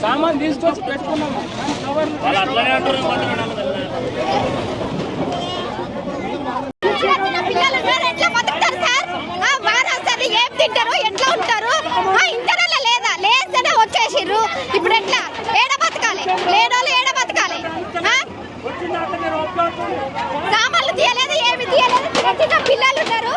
సామాన్ తీసుకొచ్చి పెట్టుకున్నాము. ఏం తింటారు, ఎట్లా ఉంటారు? ఇంటర్నెట్ లేదా లేస్తేనే వచ్చేసిర్రు. ఇప్పుడు ఎట్లా ఏడ బతకాలి? లేనోళ్ళు ఏడ బతకాలి? సామాన్లు తీయలేదు, ఏమి తీయలేదు. చిన్న పిల్లలు ఉన్నారు.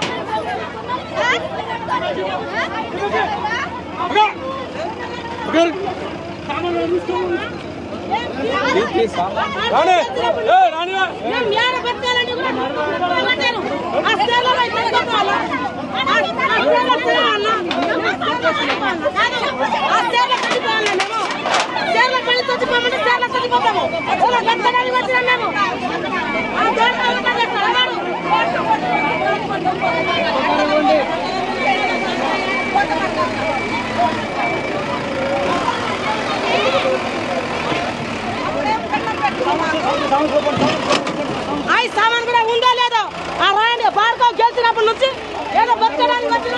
సామాన్ కూడా ఉందో లేదో ఆ రాయండి భార్గవ్ గెలిచినప్పటి నుంచి ఏదో బతకడానికి వచ్చిన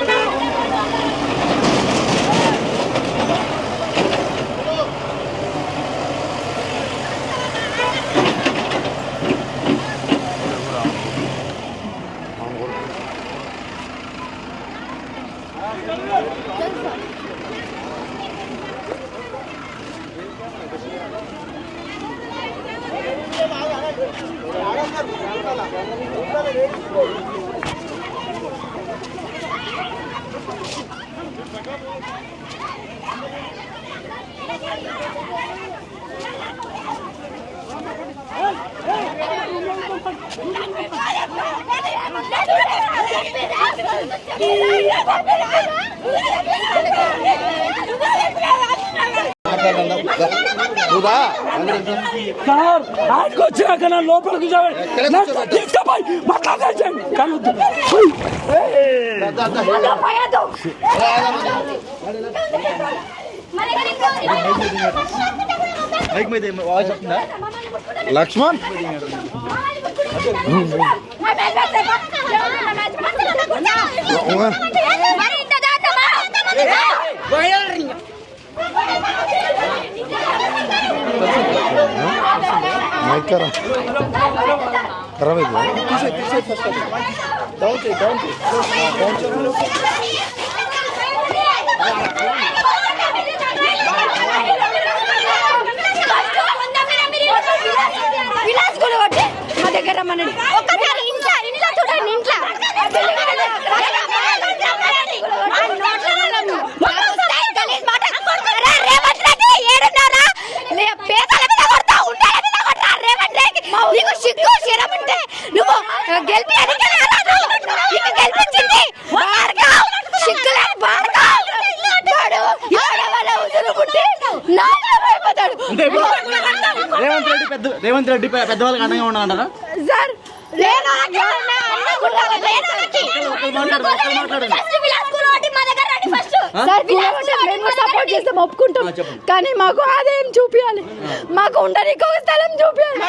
సార్ ఆయనకు వచ్చినాక నా లోపల తీసుకుపోయి మాట్లాడేయండి. లక్ష్మణ్ खराब है విలాస్ కూడా కొట్టి మా దగ్గర రమ్మనండి. ఒక్కసారి ఇంట్లో చూడండి. ఇంట్లో రేవంత్ రెడ్డి ఏడున్నారా? పేదల మీద కొడతా ఉంటా రేవంత్ రెడ్డి. నీకు సిగ్గు శరం ఉంటే నువ్వు గెలిపించింది సిగ్గులేని భార్గవ్ రేవంత్ రెడ్డి పెద్దవాళ్ళకి అండగా ఉన్నారంటారా సార్? సపోర్ట్ చేస్తాం, ఒప్పుకుంటాం. కానీ మాకు ఆదాయం చూపించాలి, మాకు ఉండడానికి ఒక స్థలం చూపించాలి.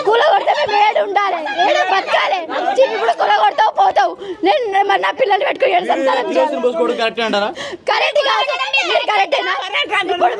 కూలగొడితే మేము ఏడు ఉండాలి, ఏడు బతకాలి. ఇప్పుడు కూలగొడతావు పోతావు. నేను మరి నా పిల్లలు పెట్టుకుని కరెక్ట్ కాదు. కరెక్టేనా? ఇప్పుడు